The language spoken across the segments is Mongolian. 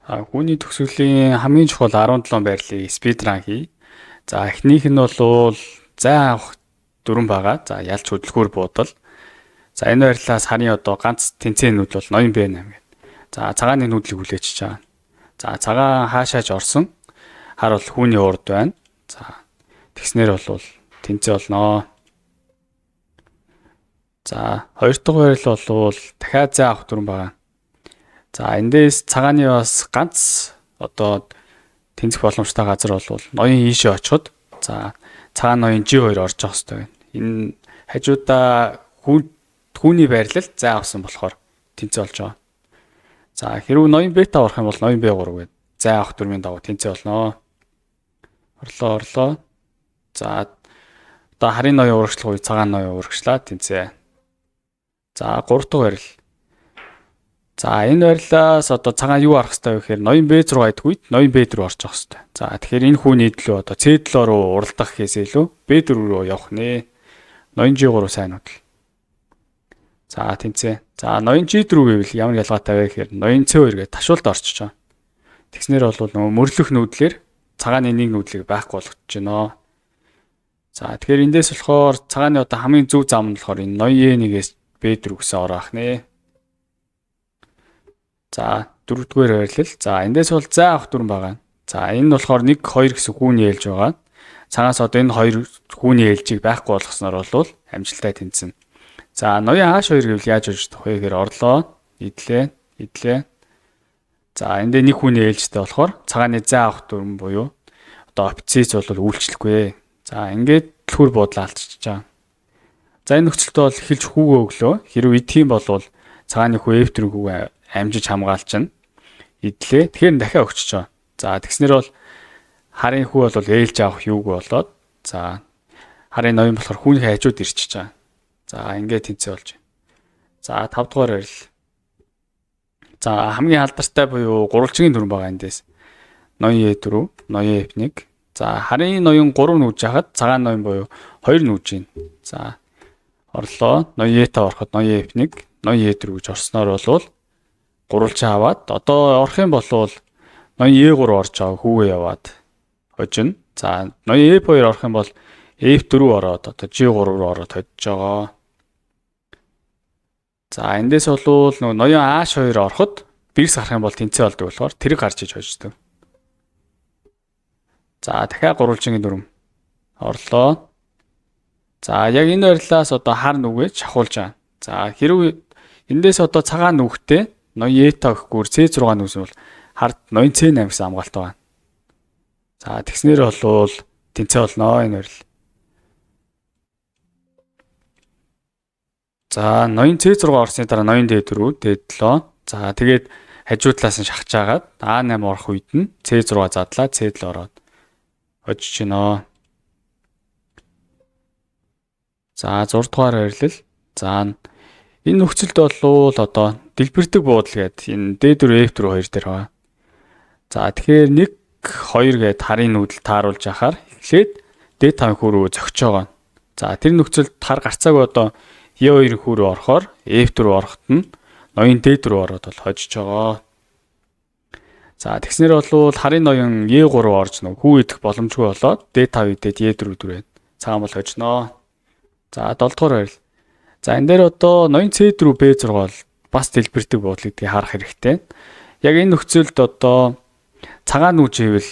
Хүүний төгсгөлийн хамгийн чухал 17 байрлалыг спидран хий. За эхнийх нь бол зай авах дүрэн байгаа. За ялч хөдөлгүүр буудал. За энэ байрлалаас сарын одоо ганц тэнцэнүүд бол ноён Б8 гэдэг. За цагааны нүүдлийг хүлээчихэж байгаа. За цагаан хаашаач орсон. Хар бол хүүний урд байна. За тэгснэр бол тэнцээ болно. За хоёр дахь байрлал бол дахиад зай авах дүрэн байгаа. За эндээс цагааны бас ганц одоо тэнцэх боломжтой газар бол ноён ийшээ очиход за цагаан ноён G2 орж явах хэрэгтэй байна. Энэ хажуудаа хүүний байрлал зай авсан болохоор тэнцээ болж байгаа. За хэрвээ ноён бета орох юм бол ноён B3 гээд зай авах дүрмийн дагуу тэнцээ болно. Орлоо. За одоо харийн ноён урагшлах үе цагаан ноён урагшлаа тэнцээ. За 3 дахь байрлал. За энэ байрлалаас одоо цагаан юу арах хэрэгтэй вэ гэхээр ноён B6 идэх үед ноён B4 орж явах хэрэгтэй. За тэгэхээр энэ хүүний төлөө одоо C7 руу уралдах гэхээс илүү B4 руу явах нэ. Ноён G3 сайн нүүдэл. За тэнцээ. За ноён G4 гэвэл ямар ялгаатай вэ гэхээр ноён C2 гээд ташуулд орчиж байгаа. Тэгснэр бол нөгөө мөрлөх нүүдлэр цагааны нэг нүүдлийг байхгүй болгож байна. За тэгэхээр эндээс болохоор цагааны одоо хамгийн зөв зам нь болохоор энэ ноён E1-ээс B4 гэсэн ороох нэ. За дөрөвдүгээр байрлал. За эндээс бол зай авах дүрэн байгаа. За энэ нь болохоор 1 2 гэсэн хүүний ээлж байгаа. Цагаас одоо энэ хоёр хүүний ээлжийг байхгүй болгосноор бол амжилттай тэнцэнэ. За ноён H2 гэвэл яаж орж тах вэ гэхээр орлоо, идлээ. За эндээ нэг хүүний ээлжтэй болохоор цагааны зай авах дүрэн буюу одоо оптиц бол үйлчлэхгүй. За ингээд түлхүүр буудлаа алдчихж байгаа. За энэ нөхцөлд бол эхэлж хүүгөө өглөө. Хэрвээ идэх юм бол цагааны хүү F4 хүү амжиж хамгаалчихна. Идлээ. Тэгэхээр дахиад өгчөж байгаа. За тэгснэр бол харын хүү бол ээлж авах юуг болоод за харын ноён болохоор хүүний хажууд ирчихэж байгаа. За ингээд тэнцээ болж байна. За 5 дугаар байрлал. За хамгийн алдартай буюу гурвалжгийн дүрэн байгаа эндээс. Ноён E4, ноён F1. За харын ноён 3 нүүж яхад цагаан ноён буюу 2 нүүж байна. За орлоо. Ноён E5 ороход ноён F1, ноён E4 гэж орсноор бол гурвалж аваад одоо орох юм бол ноён E3 орж байгаа хүүгээ яваад хожино. За ноён E2 орох юм бол F4 ороод одоо G3 руу ороод хожиж байгаа. За эндээс бол ноён H2 ороход бирс гарах юм бол тэнцээ болдог болохоор тэрэг гарч иж хождог. За дахиад гурвалжгийн дүрм орлоо. За яг энэ байрлалаас одоо хар нүгээ шахуулж байгаа. За хэрвээ эндээс одоо цагаан нүхтэй ноён E5 гэхгүйр C6 нүүсэн бол хард ноён C8 гэсэн хамгаалт байгаа. За тэгснэр бол тэнцээ болно энэ байрлал. За ноён C6 орсны дараа ноён D4, D7. За тэгээд хажуу талаас нь шахаж агаад A8 орох үед нь C6 задлаа C7 ороод хожиж гинэ. За 6 дугаар байрлал. За энэ нөхцөлд бол одоо дэлбэрдэг буудал гэдэг энэ D4 F4 хоёр дээр байгаа. За тэгэхээр 1 2 гээд харын нүүдэл тааруулж яхаар эхлээд D5 хүү рүү зөгч байгаа. За тэр нөхцөлд хар гарцаагүй одоо E2 хүү рүү орохоор F4 ороход нь ноён D4 ороод бол хожиж байгаа. За тэгснэр бол харын ноён E3 орж нэг хүү идэх боломжгүй болоод D5 идээд E4 дүрээд цагаан бол хожино. За 7 дугаар байрлал. За энэ дээр одоо ноён C4 B6 бол бас дэлбэрдэг буудлыг харах хэрэгтэй. Яг энэ нөхцөлд одоо цагаан нүүж ивэл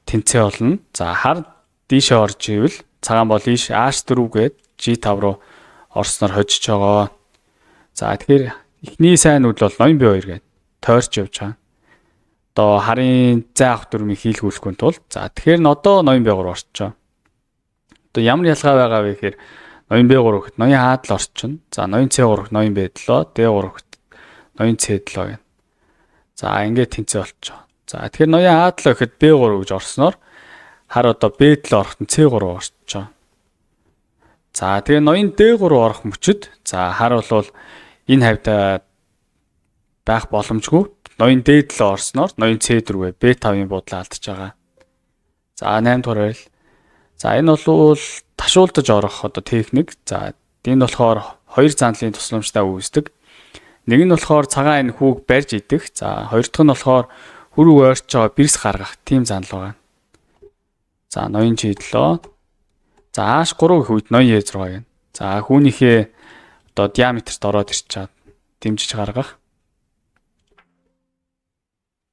тэнцээ болно. За хар дийшээ орж ивэл цагаан бол ийш H4 гээд G5 руу орсноор хожиж байгаа. За тэгэхээр эхний сайн нүүдэл бол ноён B2 гээд тойрч явж байгаа. Одоо харын зай авах дүрмийг хийлгүүлэхгүй тул за тэгэхээр н одоо ноён B3 орчиж байгаа. Одоо ямар ялгаа байгаа вэ гэхээр ноён B3 гэхэд ноён A7 орчихно. За ноён C3 гэхэд ноён B7, D3 гэхэд ноён C7 гэнэ. За ингээд тэнцээ болчихоо. За тэгэхээр ноён A7 гэхэд B3 гэж орсноор хар одоо B7 ороход нь C3 орчихоо. За тэгээ ноён D3 орох мөчөд за хар бол энэ хавьда байх боломжгүй. Ноён D7 орсноор ноён C4-гээ B5-ын буудлаа алдчихж байгаа. За 8 дугаар байл. За энэ бол ташуулдаж орох одоо техник. За энэ болохоор хоёр занлын тусламжтай үүсдэг. Нэг нь болохоор цагаан энэ хүүг барьж идэх. За хоёр дахь нь болохоор хүрүү ойрч байгаа бэрс гаргах тийм занал байгаа. За ноён G7. За H3 гэх үед ноён E6 гэнэ. За хүүнийхээ одоо диаметрт ороод ирч чад дэмжиж гаргах.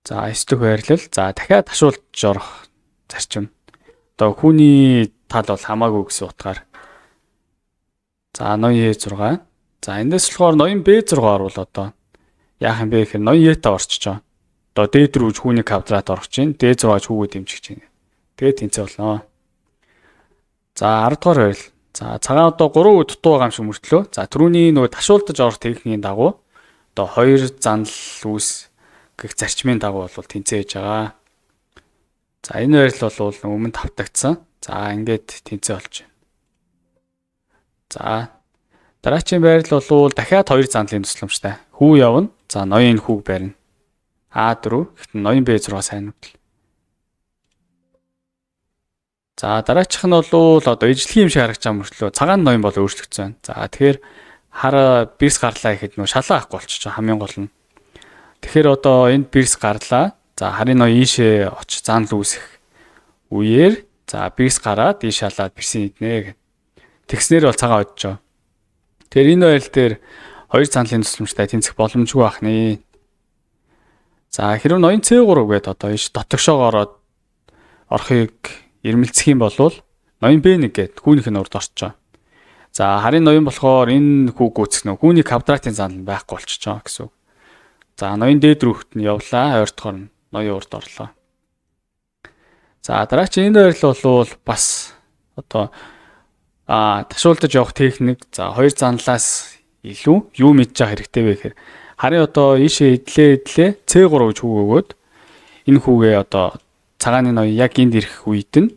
За S дэх байрлал. За дахиад ташуулж орох зарчим. Одоо хүүний тал бол хамаагүй гэсэн утгаар. За ноён E6. За эндээс болохоор ноён B6 орвол одоо яах юм бэ гэхээр ноён E5 орчиж байгаа. Одоо дээд рүү хүүний квадрат орох чинь D6 хүүгээ дэмжих чинь. Тэгээд тэнцээ болно. За 10 дугаар байрал. За цагаан одоо 3 үе дутуу байгаа юм шиг мөртлөө. За түрүүний нөгөө ташуулдаж орох техникийн дагуу одоо 2 занал үүс гэх зарчмын дагуу бол тэнцээж байгаа. За энэ байрал бол өмнө тавтагдсан. За ингээд тэнцээ болж байна. За дараагийн байрал бол дахиад 2 занлын тусламжтай. Хүү явна. За ноён хүүг барина. A4 гэхдээ ноён B6 сайн үгэл. За дараачих нь бол одоо ижлэгийн юм шиг харагдаж байгаа мөртлөө цагаан ноён бол өөрчлөгдсөн. За тэгэхээр хар бирс гарлаа гэхэд нөө шалаа авахгүй болчих жоо хамгийн гол нь. Тэгэхээр одоо энд бирс гарлаа. За харын ноён ийшээ очиж занал үүсэх үеэр за бирс гараад ийш шалаад бирсийн иднэ гэх. Тэгснээр бол цагаан оджоо. Тэгэхээр энэ байрал дээр 2 занлын тусламжтай тэнцэх боломжгүй бахны. За хэрвээ ноён C3 гээд одоо ийш дотогшоогоо ороод орохыг ирмэлцэх юм бол ноён B1 гээд хүүнийх нь урд орчоо. За харын ноён болохоор энэ хүү гүйцэх нөө хүүний квадратын занал байхгүй болчихоо гэсэн үг. За ноён D рүүхт нь явлаа. Ойртохоор нь ноён урд орлоо. За дараагийн энэ байрал бол бас одоо ташуулдаж явах техник. За 2 заналаас илүү юу мэдж байгаа хэрэгтэй вэ гэхээр харын одоо ийшээ идлээ C3 гэж хүүг өгөөд энэ хүүгээ одоо цагааны ноён яг энд ирэх үед нь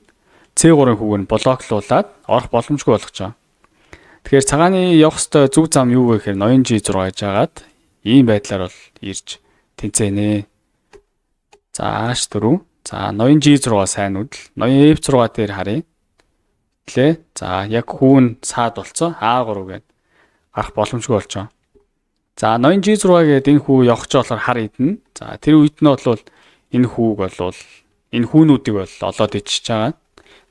C3-ын хүүг нь блоклуулад орох боломжгүй болгож байгаа. Тэгэхээр цагааны явах ёстой зөв зам юу вэ гэхээр ноён G6 гэж хагаад ийм байдлаар бол ирж тэнцэнэ. За H4. За ноён G6 сайн үдэл. Ноён F6 дээр харъя. Идлээ. За яг хүүн саад болцоо A3 гээд гарах боломжгүй болж байгаа. За ноён G6 гээд энэ хүү явах ч болохоор хар идэнэ. За тэр үед нь бол энэ хүүг бол энэ хүүнүүдийг бол олоод ичиж байгаа.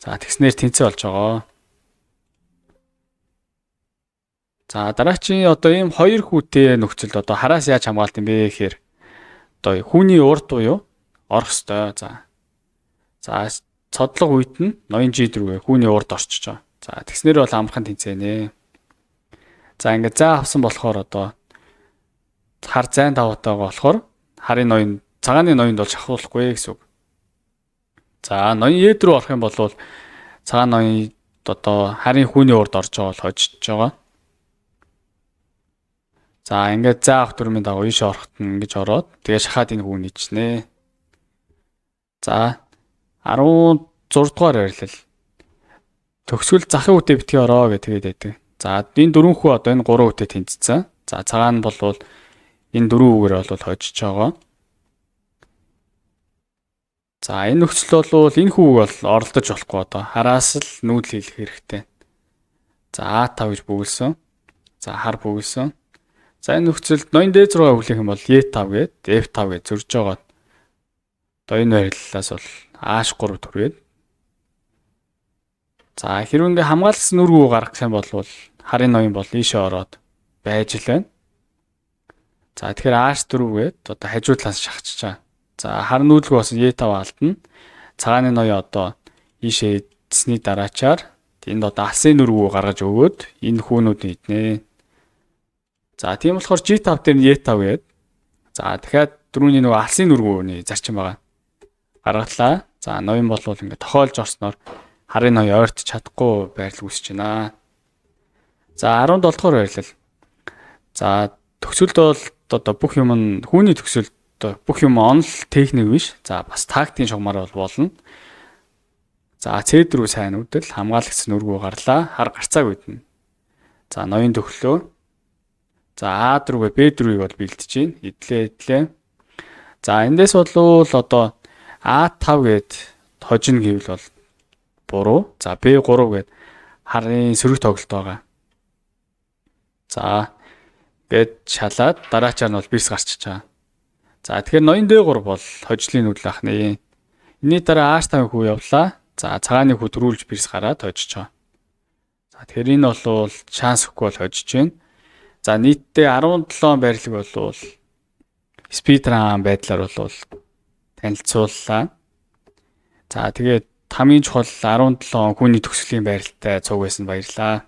За тэгснээр тэнцээ болж байгаа. За дараагийн одоо ийм 2 хүүтэй нөхцөлд одоо хараас яаж хамгаалт юм бэ гэхээр одоо хүүний урд буюу орох ёстой. За цодлого үед нь ноён G4-гээ хүүний урд орчиж байгаа. За тэгснээр бол амархан тэнцэнэ. За ингээд заа авсан болохоор одоо хар зайн даваатайгаа болохоор харын ноён цагааны ноёнд бол шахуулахгүй гэсэн үг. За ноён E рүү орох юм бол цагаан ноён одоо харын хүүний урд орж байгаа бол хожиж байгаа. За ингээд заа авах дүрмийн дагуу ийш орохт нь ингэж ороод тэгээ шахаад энэ хүүний ичнэ. За 16 дугаар байрлал. Төгсгөл захын үедээ битгий ороо гэж тэгээд байдаг. За энэ 4 хүү одоо энэ 3 үедээ тэнцсэн. За цагаан бол энэ 4 үгээр бол хожиж байгаа. За энэ нөхцөл бол энэ хүүг бол оролдож болохгүй одоо хараас л нүүдэл хийх хэрэгтэй. За A5 гэж бөглсөн. За хар бөглсөн. За энэ нөхцөлд ноён D6 хүлээх юм бол E5 гээд F5 гэж зөрж байгаа. Одоо энэ байрлалаас бол H3 түргээд. За хэрвээ ингээ хамгаалсан нүргүү гаргах юм бол харын ноён бол ийшээ ороод байж л байна. За тэгэхээр H4 гээд одоо хажуудлаас шахчихж байгаа. За хар нүүлг бас E5 алдна. Цагааны ноён одоо ийшээ идсний дараачаар энд одоо алсын нүргүү гаргаж өгөөд энэ хүүнүүдийг иднэ. За тийм болохоор G5 дээр нь E5 гээд. За дахиад дөрөвний нөгөө алсын нүргүүний зарчим байгаа. Гаргалаа. За ноён бол ингээд тохиолж орсноор харын ноён ойртож чадахгүй байрлал үүсэж байна. За 17 дугаар байрлал. За төгсөлд бол одоо бүх юм нь хүүний төгсөлд бүх юм онл техник биш. За бас тактикийн шугамар бол болно. За C рүү сайн үдэл хамгаалагч нүргүү гарлаа. Хар гарцааг үйднэ. За ноён төглөө. За A рүүгээ B рүүгийг бол бэлдэж гин. Идлээ. За эндээс бол одоо A5 гээд хожино гэвэл бол буруу. За B3 гээд харын сөрөг тоглолт байгаа. За гээд шалаад дараачаар нь бол бирс гарчиж байгаа. За тэгэхээр ноён дээгур бол хожлын үйл ахны. Энийний дараа H5 хүү явлаа. За цагааны хүү төрүүлж бирс гараад хожиж байгаа. За тэгэхээр энэ бол шанс өгөхгүй бол хожиж байна. За нийтдээ 17 байрлал болвол спидран байдлаар бол танилцууллаа. За тэгээд хамгийн чухал 17 хүний төгсгөлийн байралтай цуг байсан баярлаа.